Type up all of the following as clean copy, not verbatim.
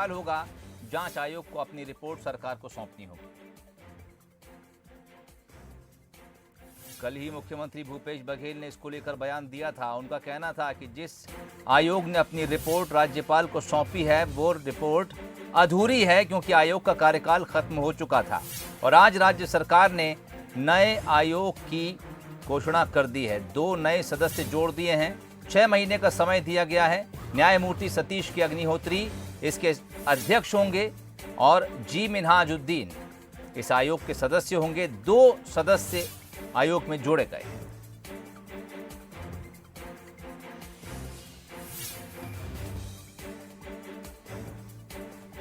होगा, जांच आयोग को अपनी रिपोर्ट सरकार को सौंपनी होगी। कल ही मुख्यमंत्री भूपेश बघेल ने इसको लेकर बयान दिया था। उनका कहना था कि जिस आयोग ने अपनी रिपोर्ट राज्यपाल को सौंपी है वो रिपोर्ट अधूरी है, क्योंकि आयोग का कार्यकाल खत्म हो चुका था और आज राज्य सरकार ने नए आयोग की घोषणा कर दी है। 2 नए सदस्य जोड़ दिए हैं। 6 महीने का समय दिया गया है। न्यायमूर्ति सतीश के अग्निहोत्री इसके अध्यक्ष होंगे और जी मिन्हाजुद्दीन इस आयोग के सदस्य होंगे। 2 सदस्य आयोग में जोड़े गए।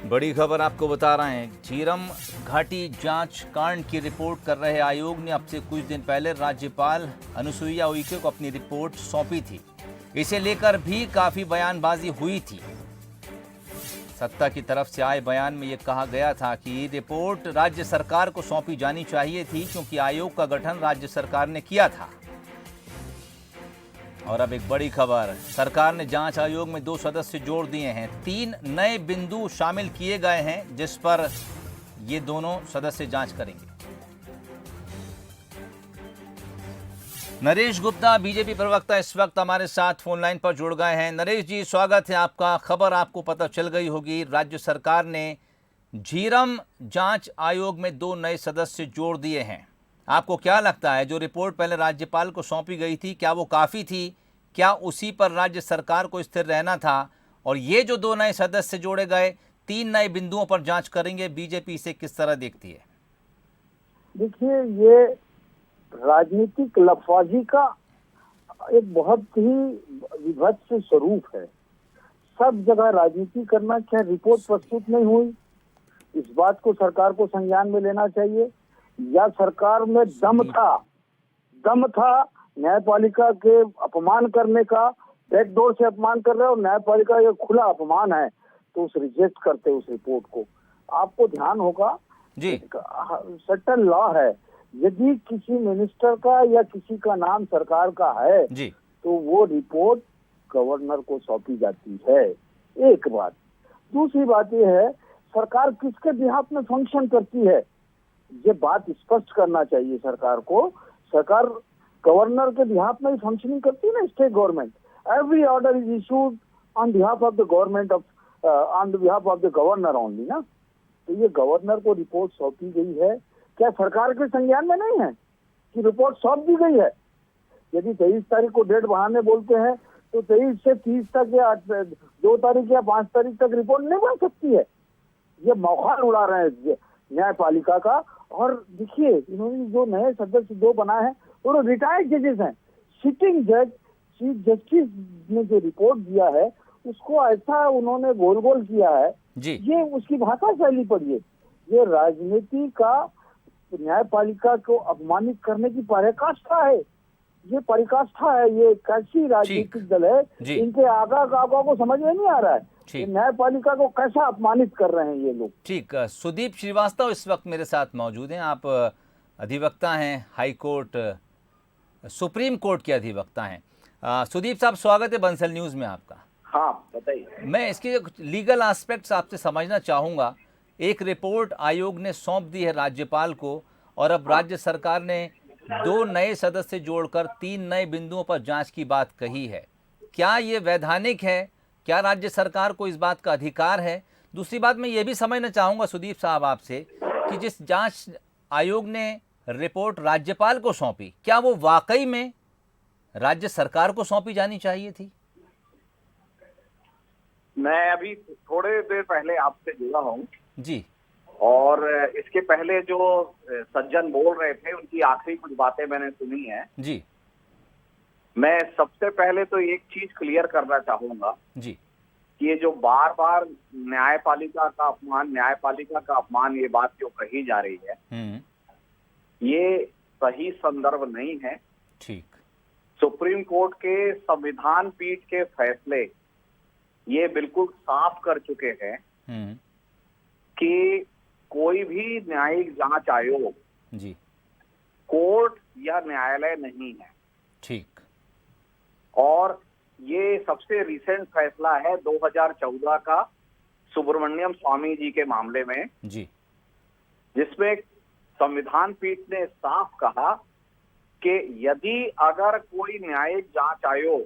बड़ी खबर आपको बता रहे हैं। झीरम घाटी जांच कांड की रिपोर्ट कर रहे आयोग ने अब से कुछ दिन पहले राज्यपाल अनुसुईया उइके को अपनी रिपोर्ट सौंपी थी। इसे लेकर भी काफी बयानबाजी हुई थी। सत्ता की तरफ से आए बयान में यह कहा गया था कि रिपोर्ट राज्य सरकार को सौंपी जानी चाहिए थी, क्योंकि आयोग का गठन राज्य सरकार ने किया था। और अब एक बड़ी खबर, सरकार ने जांच आयोग में 2 सदस्य जोड़ दिए हैं। 3 नए बिंदु शामिल किए गए हैं जिस पर ये दोनों सदस्य जांच करेंगे। नरेश गुप्ता बीजेपी प्रवक्ता इस वक्त हमारे साथ फोन लाइन पर जुड़ गए हैं। नरेश जी, स्वागत है आपका। खबर आपको पता चल गई होगी, राज्य सरकार ने झीरम जांच आयोग में 2 नए सदस्य जोड़ दिए हैं। आपको क्या लगता है, जो रिपोर्ट पहले राज्यपाल को सौंपी गई थी, क्या वो काफ़ी थी? क्या उसी पर राज्य सरकार को स्थिर रहना था? और ये जो 2 नए सदस्य जोड़े गए, 3 नए बिंदुओं पर जांच करेंगे, बीजेपी इसे किस तरह देखती है? देखिए, ये राजनीतिक लफाजी का एक बहुत ही विभत्स स्वरूप है। सब जगह राजनीति करना, क्या रिपोर्ट प्रस्तुत नहीं हुई, इस बात को सरकार को संज्ञान में लेना चाहिए। या सरकार में दम था न्यायपालिका के अपमान करने का, बैकडोर से अपमान कर रहे हैं और न्यायपालिका का खुला अपमान है, तो उस रिजेक्ट करते उस रिपोर्ट को। आपको ध्यान होगा जी, सटल लॉ है, यदि किसी मिनिस्टर का या किसी का नाम सरकार का है जी, तो वो रिपोर्ट गवर्नर को सौंपी जाती है। एक बात। दूसरी बात यह है, सरकार किसके बिहाफ में फंक्शन करती है, ये बात स्पष्ट करना चाहिए सरकार को। सरकार गवर्नर के बिहाफ में ही फंक्शनिंग करती है ना, state government. Every order is issued on behalf of the government on behalf of the governor only ना। तो ये गवर्नर को रिपोर्ट सौंपी गई है, क्या सरकार के संज्ञान में नहीं है कि रिपोर्ट सौंप दी गई है? यदि 23 तारीख को डेट बढ़ाने बोलते हैं तो 23 से 30 तक या 2 तारीख या 5 तारीख तक रिपोर्ट नहीं बन सकती है। ये मौका उड़ा रहे हैं न्यायपालिका का। और देखिए, इन्होंने जो नए सदस्य 2 बनाए हैं वो रिटायर्ड जजेस हैं। सिटिंग जज चीफ जस्टिस ने जो रिपोर्ट दिया है उसको ऐसा उन्होंने गोल गोल किया है जी। ये उसकी भाषा शैली पढ़िए। ये राजनीति का न्यायपालिका को अपमानित करने की पराकाष्ठा है। ये पराकाष्ठा है। ये कैसी राजनीतिक दल है, इनके आगा को समझ में नहीं आ रहा है। न्यायपालिका को कैसा अपमानित कर रहे हैं ये लोग। ठीक। सुदीप श्रीवास्तव इस वक्त मेरे साथ मौजूद हैं। आप अधिवक्ता हैं, हाई कोर्ट सुप्रीम कोर्ट के अधिवक्ता हैं। सुदीप साहब, स्वागत है बंसल न्यूज में आपका। हाँ, बताइए। मैं इसके लीगल एस्पेक्ट्स आपसे समझना चाहूँगा। एक रिपोर्ट आयोग ने सौंप दी है राज्यपाल को और अब राज्य सरकार ने 2 नए सदस्य जोड़कर 3 नए बिंदुओं पर जांच की बात कही है। क्या ये वैधानिक है? क्या राज्य सरकार को इस बात का अधिकार है? दूसरी बात, मैं ये भी समझना चाहूँगा सुदीप साहब आपसे कि जिस जांच आयोग ने रिपोर्ट राज्यपाल को सौंपी, क्या वो वाकई में राज्य सरकार को सौंपी जानी चाहिए थी? मैं अभी थोड़े देर पहले आपसे जुड़ा हूँ जी, और इसके पहले जो सज्जन बोल रहे थे उनकी आखिरी कुछ बातें मैंने सुनी है जी। मैं सबसे पहले तो एक चीज क्लियर करना चाहूंगा जी, कि ये जो बार बार न्यायपालिका का अपमान ये बात जो कही जा रही है, ये सही संदर्भ नहीं है। ठीक। सुप्रीम कोर्ट के संविधान पीठ के फैसले ये बिल्कुल साफ कर चुके हैं कि कोई भी न्यायिक जांच आयोग जी कोर्ट या न्यायालय नहीं है। ठीक। और ये सबसे रिसेंट फैसला है 2014 का सुब्रमण्यम स्वामी जी के मामले में, जी, जिसमें संविधान पीठ ने साफ कहा कि यदि अगर कोई न्यायिक जांच आयोग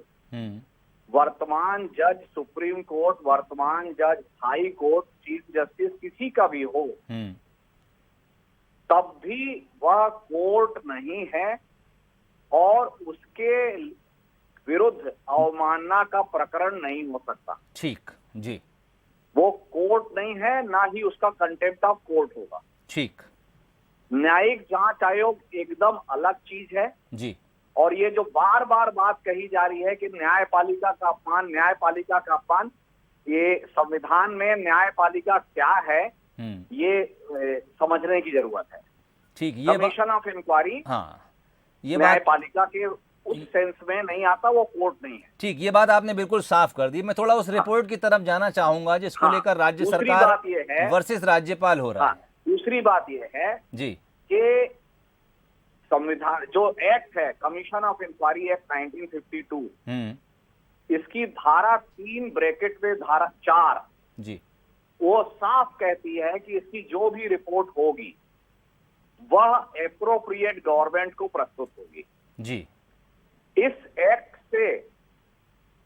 वर्तमान जज सुप्रीम कोर्ट, वर्तमान जज हाई कोर्ट, चीफ जस्टिस किसी का भी हो, तब भी वह कोर्ट नहीं है और उसके विरुद्ध अवमानना का प्रकरण नहीं हो सकता। ठीक, जी, वो कोर्ट नहीं है, ना ही उसका कंटेम्प्ट ऑफ कोर्ट होगा। ठीक, न्यायिक जांच आयोग एकदम अलग चीज है जी, और ये जो बार बार बात कही जा रही है कि न्यायपालिका का अपमान, न्यायपालिका का अपमान, ये संविधान में न्यायपालिका क्या है ये समझने की जरूरत है। ठीक, ये कमीशन ऑफ इंक्वायरी, हाँ, ये न्यायपालिका के उस सेंस में नहीं आता, वो कोर्ट नहीं है। ठीक, ये बात आपने बिल्कुल साफ कर दी। मैं थोड़ा उस रिपोर्ट की तरफ जाना चाहूंगा जिसको लेकर राज्य सरकार वर्सेस राज्यपाल हो रहा है। दूसरी बात ये है जी कि संविधान जो एक्ट है, कमीशन ऑफ इंक्वायरी एक्ट 1952, इसकी धारा 3 ब्रैकेट में धारा 4 जी, वो साफ कहती है कि इसकी जो भी रिपोर्ट होगी वह एप्रोप्रिएट गवर्नमेंट को प्रस्तुत होगी। जी, इस एक्ट से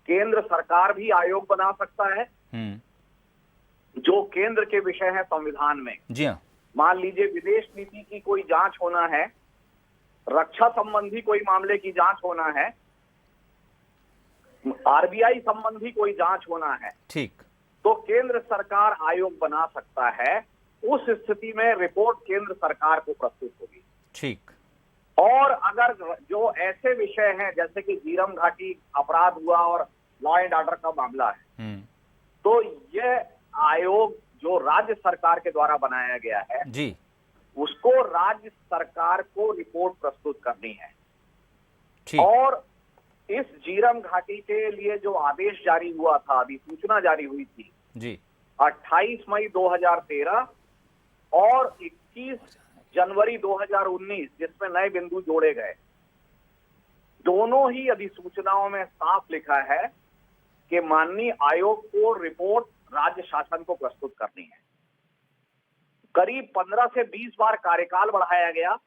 केंद्र सरकार भी आयोग बना सकता है जो केंद्र के विषय है संविधान में। जी हाँ, मान लीजिए विदेश नीति की कोई जांच होना है, रक्षा संबंधी कोई मामले की जांच होना है, आरबीआई संबंधी कोई जांच होना है, ठीक, तो केंद्र सरकार आयोग बना सकता है। उस स्थिति में रिपोर्ट केंद्र सरकार को प्रस्तुत होगी। ठीक, और अगर जो ऐसे विषय हैं जैसे कि झीरम घाटी अपराध हुआ और लॉ एंड ऑर्डर का मामला है, तो यह आयोग जो राज्य सरकार के द्वारा बनाया गया है जी, उसको राज्य सरकार को रिपोर्ट प्रस्तुत करनी है। ठीक, और इस झीरम घाटी के लिए जो आदेश जारी हुआ था, अधिसूचना जारी हुई थी जी, 28 मई 2013 और 21 जनवरी 2019, जिसमें नए बिंदु जोड़े गए, दोनों ही अधिसूचनाओं में साफ लिखा है कि माननीय आयोग को रिपोर्ट राज्य शासन को प्रस्तुत करनी है। करीब 15 से 20 बार कार्यकाल बढ़ाया गया।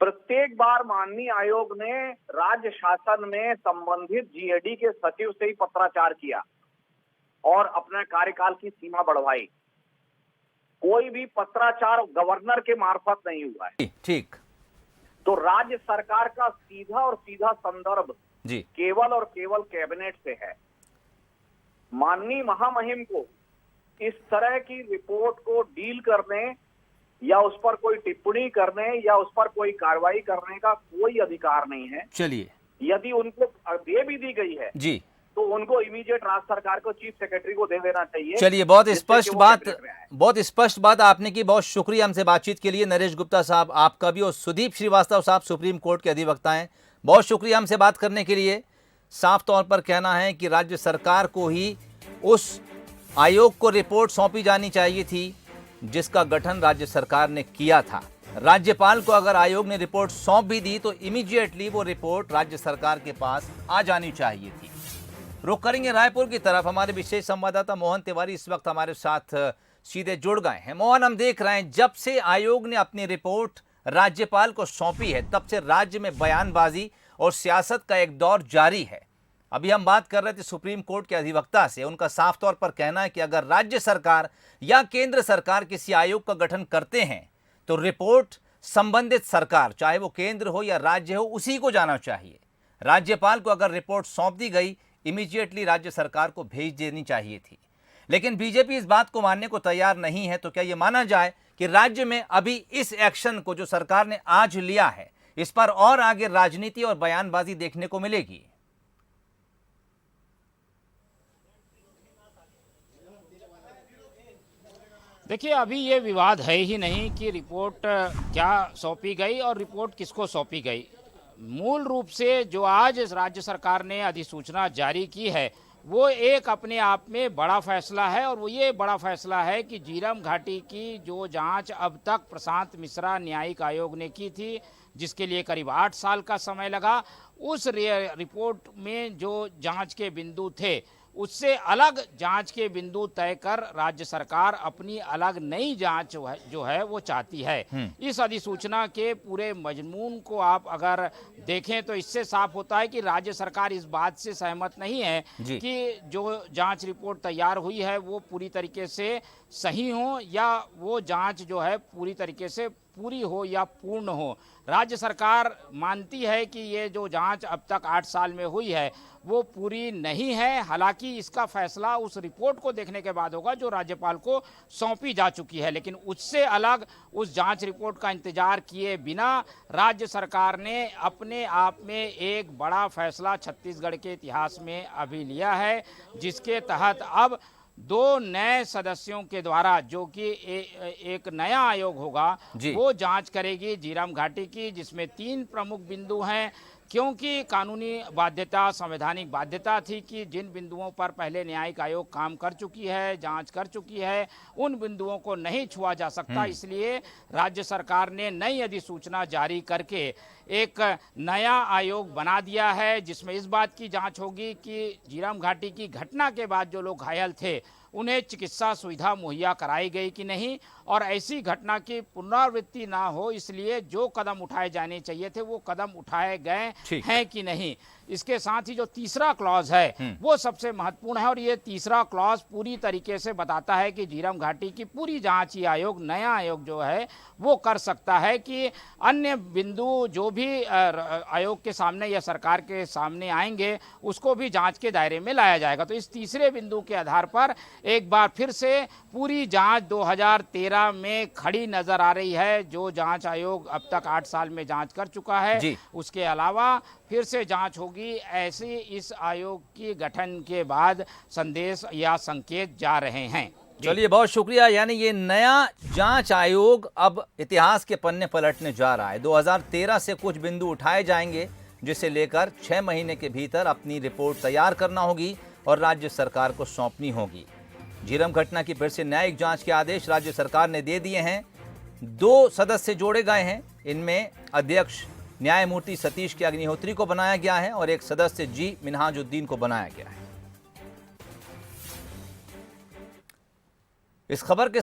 प्रत्येक बार माननीय आयोग ने राज्य शासन में संबंधित जीएडी के सचिव से ही पत्राचार किया और अपने कार्यकाल की सीमा बढ़वाई। कोई भी पत्राचार गवर्नर के मार्फत नहीं हुआ है। ठीक, तो राज्य सरकार का सीधा और सीधा संदर्भ जी, केवल और केवल कैबिनेट से है। माननीय महामहिम को इस तरह की रिपोर्ट को डील करने या उस पर कोई टिप्पणी करने या उस पर कोई कार्रवाई करने का कोई अधिकार नहीं है। चलिए, यदि उनको दे भी दी गई है जी, तो उनको इमीडिएट राज्य सरकार को चीफ सेक्रेटरी को दे देना चाहिए। चलिए, बहुत स्पष्ट बात आपने की। बहुत शुक्रिया हमसे बातचीत के लिए नरेश गुप्ता साहब, आपका भी, और सुदीप श्रीवास्तव साहब सुप्रीम कोर्ट के अधिवक्ता हैं, बहुत शुक्रिया हमसे बात करने के लिए। साफ तौर पर कहना है कि राज्य सरकार को ही उस आयोग को रिपोर्ट सौंपी जानी चाहिए थी जिसका गठन राज्य सरकार ने किया था। राज्यपाल को अगर आयोग ने रिपोर्ट सौंप भी दी तो इमीडिएटली वो रिपोर्ट राज्य सरकार के पास आ जानी चाहिए थी। रुक करेंगे रायपुर की तरफ। हमारे विशेष संवाददाता मोहन तिवारी इस वक्त हमारे साथ सीधे जुड़ गए हैं। मोहन, हम देख रहे हैं जब से आयोग ने अपनी रिपोर्ट राज्यपाल को सौंपी है तब से राज्य में बयानबाजी और सियासत का एक दौर जारी है। अभी हम बात कर रहे थे सुप्रीम कोर्ट के अधिवक्ता से, उनका साफ तौर पर कहना है कि अगर राज्य सरकार या केंद्र सरकार किसी आयोग का गठन करते हैं तो रिपोर्ट संबंधित सरकार, चाहे वो केंद्र हो या राज्य हो, उसी को जाना चाहिए। राज्यपाल को अगर रिपोर्ट सौंप दी गई, इमीडिएटली राज्य सरकार को भेज देनी चाहिए थी। लेकिन बीजेपी इस बात को मानने को तैयार नहीं है। तो क्या यह माना जाए कि राज्य में अभी इस एक्शन को जो सरकार ने आज लिया है, इस पर और आगे राजनीति और बयानबाजी देखने को मिलेगी? देखिए, अभी ये विवाद है ही नहीं कि रिपोर्ट क्या सौंपी गई और रिपोर्ट किसको सौंपी गई। मूल रूप से जो आज राज्य सरकार ने अधिसूचना जारी की है वो एक अपने आप में बड़ा फैसला है, और वो ये बड़ा फैसला है कि झीरम घाटी की जो जांच अब तक प्रशांत मिश्रा न्यायिक आयोग ने की थी, जिसके लिए करीब 8 साल का समय लगा, उस रिपोर्ट में जो जांच के बिंदु थे उससे अलग जांच के बिंदु तय कर राज्य सरकार अपनी अलग नई जांच जो है वो चाहती है। इस अधिसूचना के पूरे मजमून को आप अगर देखें तो इससे साफ होता है कि राज्य सरकार इस बात से सहमत नहीं है कि जो जांच रिपोर्ट तैयार हुई है वो पूरी तरीके से सही हो या वो जांच जो है पूरी तरीके से पूरी हो या पूर्ण हो। राज्य सरकार मानती है कि ये जो जांच अब तक 8 साल में हुई है वो पूरी नहीं है। हालांकि इसका फैसला उस रिपोर्ट को देखने के बाद होगा जो राज्यपाल को सौंपी जा चुकी है, लेकिन उससे अलग उस जांच रिपोर्ट का इंतजार किए बिना राज्य सरकार ने अपने आप में एक बड़ा फैसला छत्तीसगढ़ के इतिहास में अभी लिया है, जिसके तहत अब 2 नए सदस्यों के द्वारा जो कि एक नया आयोग होगा वो जांच करेगी झीरम घाटी की, जिसमें 3 प्रमुख बिंदु हैं। क्योंकि कानूनी बाध्यता, संवैधानिक बाध्यता थी कि जिन बिंदुओं पर पहले न्यायिक आयोग काम कर चुकी है, जांच कर चुकी है, उन बिंदुओं को नहीं छुआ जा सकता। इसलिए राज्य सरकार ने नई अधिसूचना जारी करके एक नया आयोग बना दिया है, जिसमें इस बात की जांच होगी कि झीरम घाटी की घटना के बाद जो लोग घायल थे उन्हें चिकित्सा सुविधा मुहैया कराई गई कि नहीं, और ऐसी घटना की पुनरावृत्ति ना हो इसलिए जो कदम उठाए जाने चाहिए थे वो कदम उठाए गए हैं कि नहीं। इसके साथ ही जो तीसरा क्लॉज है वो सबसे महत्वपूर्ण है, और ये तीसरा क्लॉज पूरी तरीके से बताता है कि झीरम घाटी की पूरी जांच ये आयोग, नया आयोग जो है वो कर सकता है कि अन्य बिंदु जो भी आयोग के सामने या सरकार के सामने आएंगे उसको भी जांच के दायरे में लाया जाएगा। तो इस तीसरे बिंदु के आधार पर एक बार फिर से पूरी जांच 2013 में खड़ी नजर आ रही है। जो जांच आयोग अब तक 8 साल में जांच कर चुका है, उसके अलावा फिर से जांच होगी, ऐसी इस आयोग की गठन के बाद संदेश या संकेत जा रहे हैं। चलिए, बहुत शुक्रिया। यानी ये नया जांच आयोग अब इतिहास के पन्ने पलटने जा रहा है। 2013 से कुछ बिंदु उठाए जाएंगे जिसे लेकर 6 महीने के भीतर अपनी रिपोर्ट तैयार करना होगी और राज्य सरकार को सौंपनी होगी। झीरम घटना की फिर से न्यायिक जांच के आदेश राज्य सरकार ने दे दिए हैं। 2 सदस्य जोड़े गए हैं। इनमें अध्यक्ष न्यायमूर्ति सतीश के अग्निहोत्री को बनाया गया है और एक सदस्य जी मिनहाजुद्दीन को बनाया गया है। इस खबर के